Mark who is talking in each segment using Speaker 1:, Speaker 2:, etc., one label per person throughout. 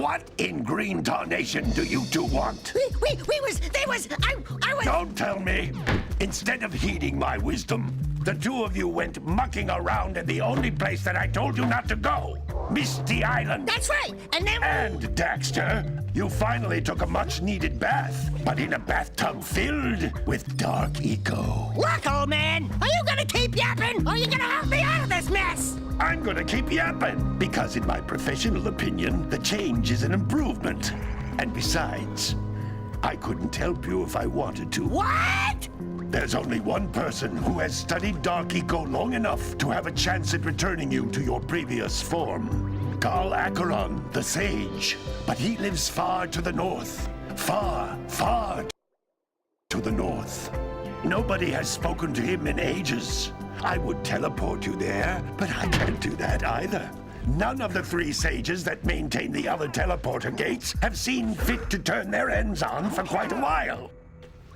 Speaker 1: What in green tarnation do you two want?
Speaker 2: I was...
Speaker 1: Don't tell me. Instead of heeding my wisdom, the two of you went mucking around in the only place that I told you not to go. Misty Island.
Speaker 2: That's right, and then...
Speaker 1: And, Daxter, you finally took a much-needed bath, but in a bathtub filled with dark eco.
Speaker 2: Look, old man, are you gonna keep yapping, or are you gonna help me out of this mess?
Speaker 1: I'm gonna keep yapping, because in my professional opinion, the change is an improvement. And besides, I couldn't help you if I wanted to.
Speaker 2: What?
Speaker 1: There's only one person who has studied Dark Eco long enough to have a chance at returning you to your previous form. Carl Acheron, the Sage. But he lives far to the north. Far, far to the north. Nobody has spoken to him in ages. I would teleport you there, but I can't do that either. None of the three sages that maintain the other teleporter gates have seen fit to turn their ends on for quite a while.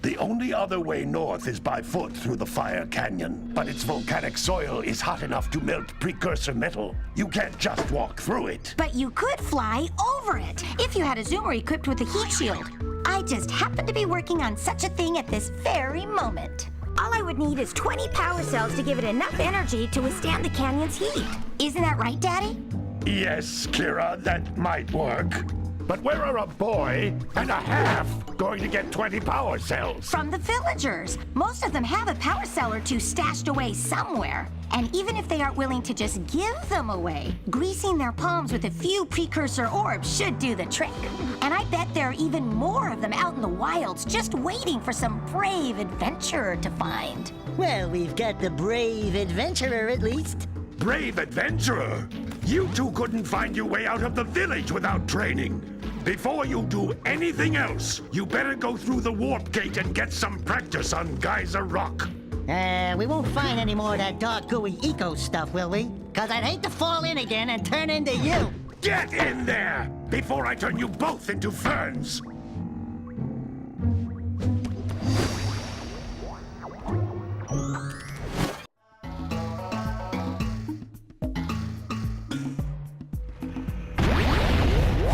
Speaker 1: The only other way north is by foot through the Fire Canyon, but its volcanic soil is hot enough to melt precursor metal. You can't just walk through it.
Speaker 3: But you could fly over it, if you had a zoomer equipped with a heat shield. I just happen to be working on such a thing at this very moment. All I would need is 20 power cells to give it enough energy to withstand the canyon's heat. Isn't that right, Daddy?
Speaker 1: Yes, Kira, that might work. But where are a boy and a half going to get 20 power cells?
Speaker 3: From the villagers. Most of them have a power cell or two stashed away somewhere. And even if they aren't willing to just give them away, greasing their palms with a few precursor orbs should do the trick. And I bet there are even more of them out in the wilds just waiting for some brave adventurer to find.
Speaker 2: Well, we've got the brave adventurer at least.
Speaker 1: Brave adventurer? You two couldn't find your way out of the village without training. Before you do anything else, you better go through the warp gate and get some practice on Geyser Rock.
Speaker 2: We won't find any more of that dark gooey eco stuff, will we? Cause I'd hate to fall in again and turn into you.
Speaker 1: Get in there before I turn you both into ferns!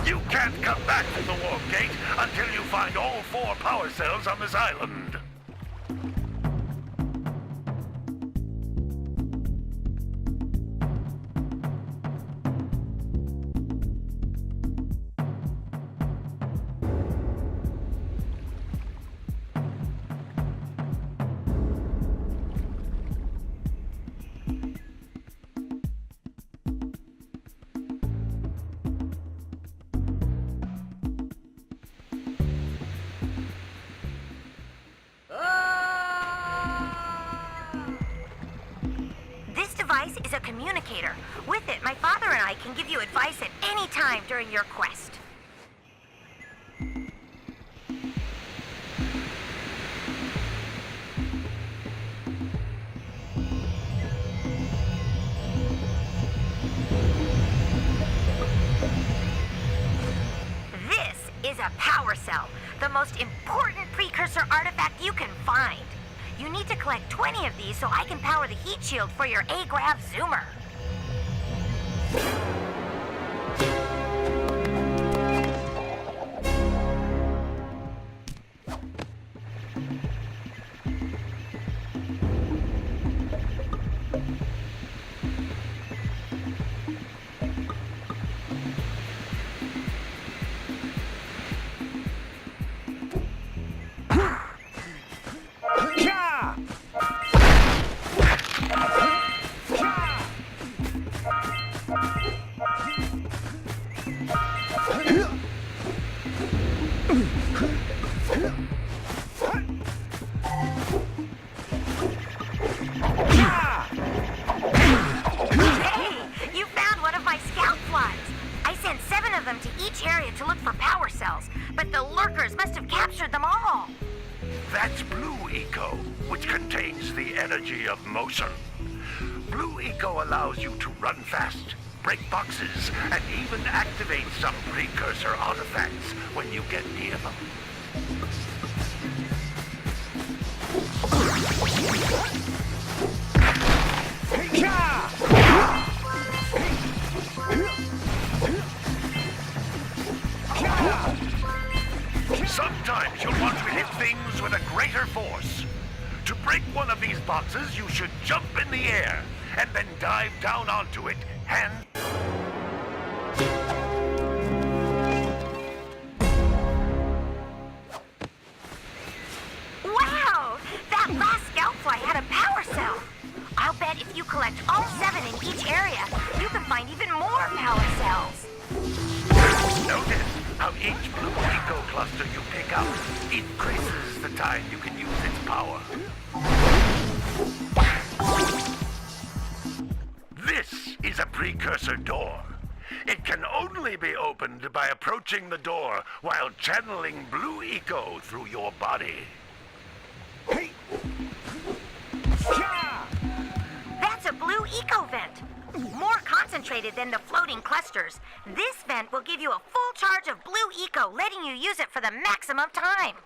Speaker 1: You can't come back from the warp gate until you find all 4 power cells on this island.
Speaker 3: Is a communicator. With it, my father and I can give you advice at any time during your quest. This is a power cell, the most important precursor artifact you can find. You need to collect 20 of these so I can power the heat shield for your A-Grav zoomer.
Speaker 1: That's blue eco, which contains the energy of motion. Blue eco allows you to run fast, break boxes, and even activate some precursor artifacts when you get near them. Sometimes you'll want to hit things with a greater force. To break one of these boxes, you should jump in the air and then dive down onto it and...
Speaker 3: Wow! That last scoutfly had a power cell. I'll bet if you collect all 7 in each area, you can find even more power cells.
Speaker 1: Notice how each blue eco cluster you pick up increases the time you can use its power. This is a precursor door. It can only be opened by approaching the door while channeling blue eco through your body.
Speaker 3: That's a blue eco vent. More concentrated than the floating clusters. This vent will give you a full charge of blue eco, letting you use it for the maximum time.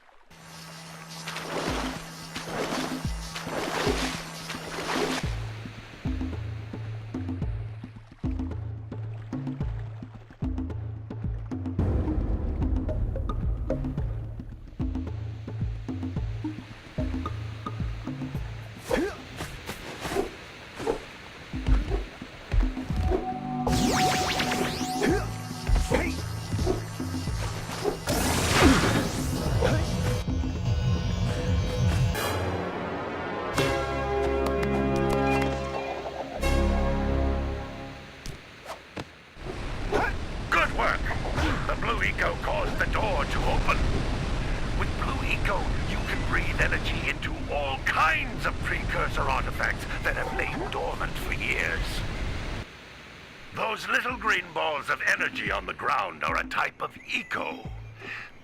Speaker 1: Those little green balls of energy on the ground are a type of eco.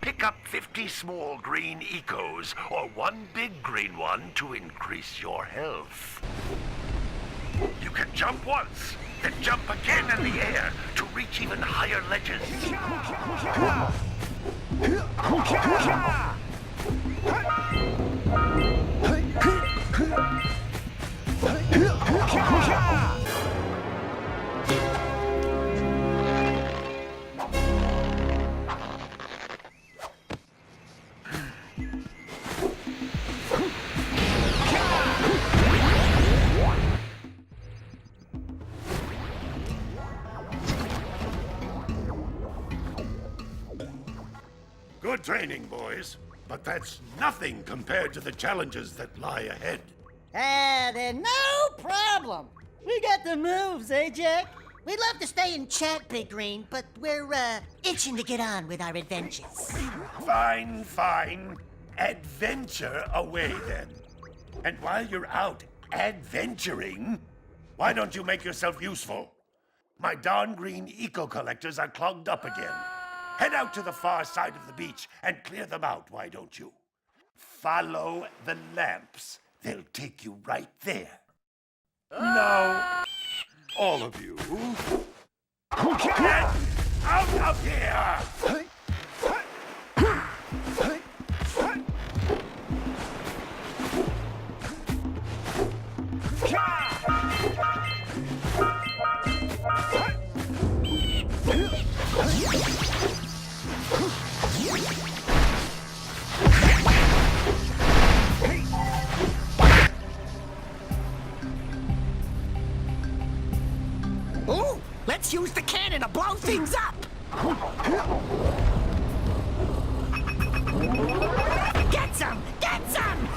Speaker 1: pick up 50 small green ecos or one big green one to increase your health. You can jump once, then jump again in the air to reach even higher ledges. Good training, boys. But that's nothing compared to the challenges that lie ahead.
Speaker 2: They're no problem. We got the moves, eh, Jack? We'd love to stay and chat, Big Green, but we're, itching to get on with our adventures.
Speaker 1: Fine, fine. Adventure away, then. And while you're out adventuring, why don't you make yourself useful? My darn green eco-collectors are clogged up again. Head out to the far side of the beach and clear them out, why don't you? Follow the lamps. They'll take you right there. Now, all of you, get out of here!
Speaker 2: Ooh, let's use the cannon to blow things up! Get some! Get some!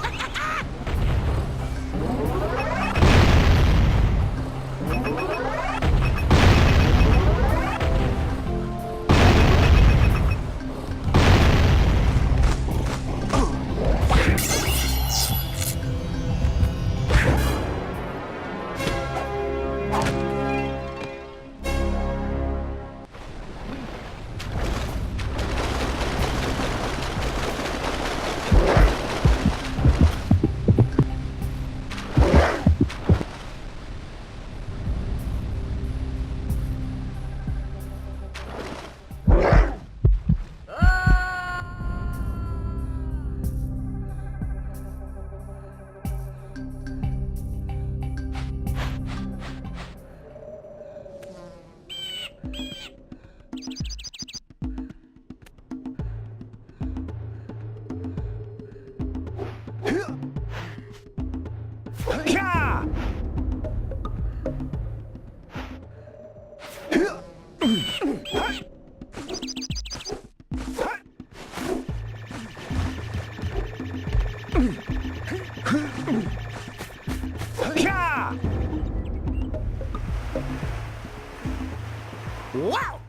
Speaker 2: Wow!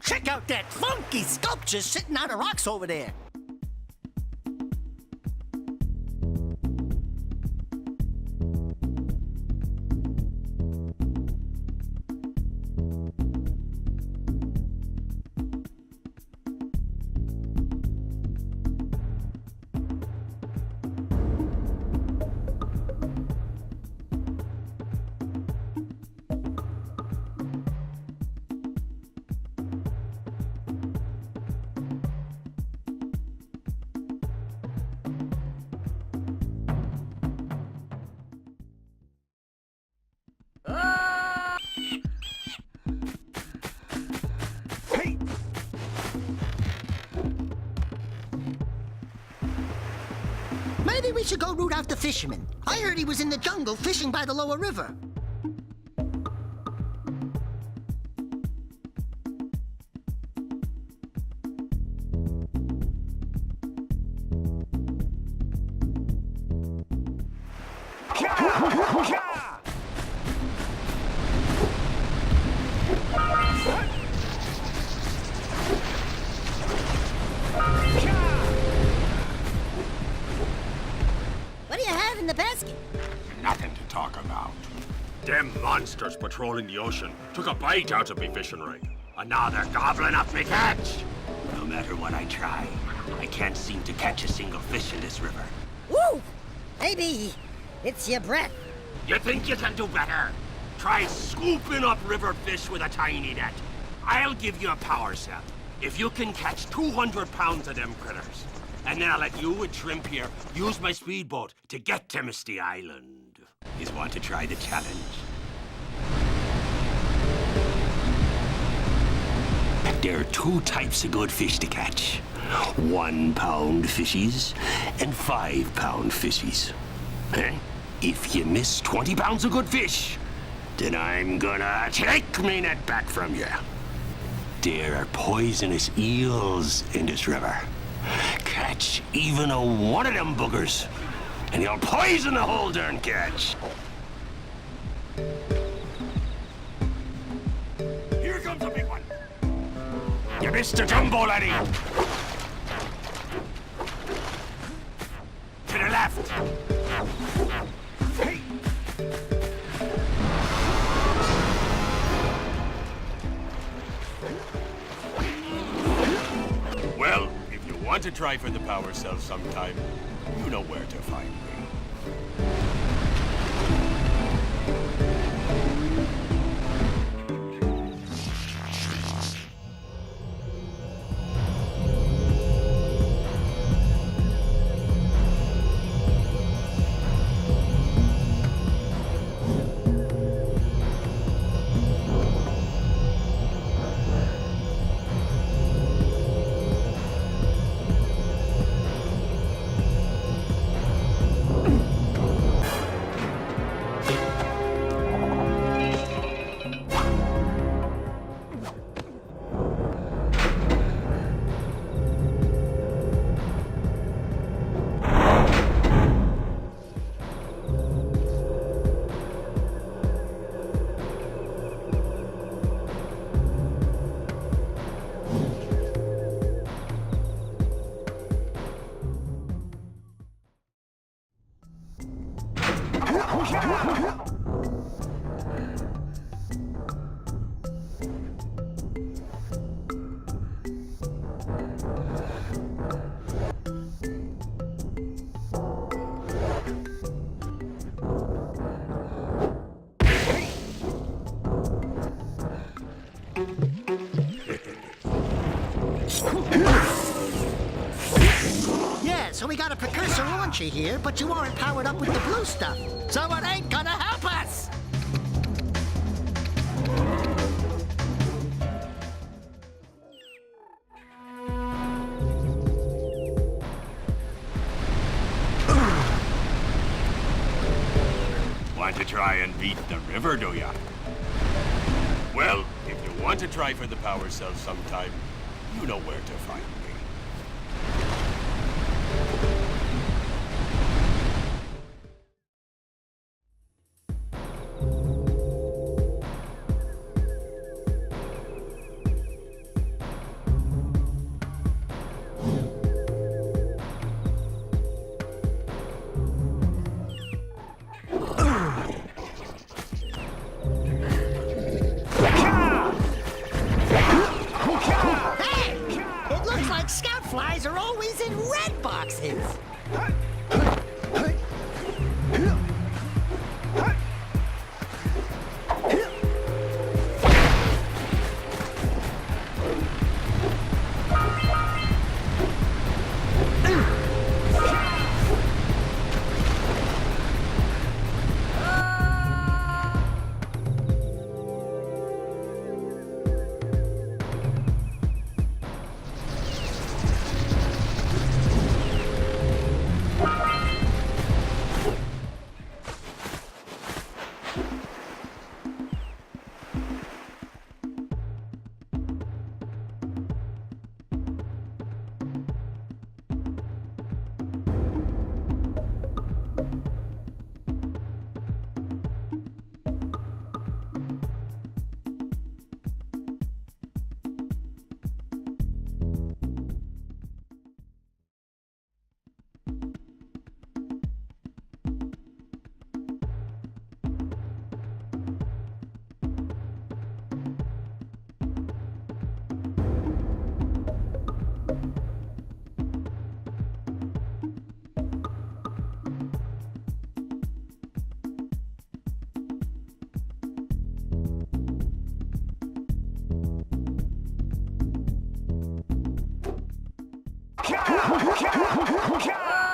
Speaker 2: Check out that funky sculpture sitting on the rocks over there. Maybe we should go root out the fisherman. I heard he was in the jungle fishing by the lower river. What do you have in the basket?
Speaker 4: Nothing to talk about. Them monsters patrolling the ocean took a bite out of me fishing rig. And now they're gobbling up me catch. No matter what I try, can't seem to catch a single fish in this river.
Speaker 2: Woo! Maybe it's your breath.
Speaker 4: You think you can do better? Try scooping up river fish with a tiny net. I'll give you a power cell if you can catch 200 pounds of them critters. And then I'll let you and Shrimp here use my speedboat to get to Misty Island. You want to try the challenge? There are two types of good fish to catch. 1 pound fishies and 5 pound fishies. Eh? If you miss 20 pounds of good fish, then I'm gonna take me net back from you. There are poisonous eels in this river. Catch even one of them boogers, and you'll poison the whole darn catch. Here comes a big one. You missed the jumbo, laddie. To the left. Hey. Well, if you want to try for the power cell sometime, you know where to find me.
Speaker 2: Yeah, so we got a precursor launcher here, but you aren't powered up with the blue stuff. So it ain't gonna help us!
Speaker 4: Want to try and beat the river, do ya? Well, if you want to try for the power cell sometime, you know where to find me.
Speaker 2: Scout flies are always in red boxes.
Speaker 5: Ka!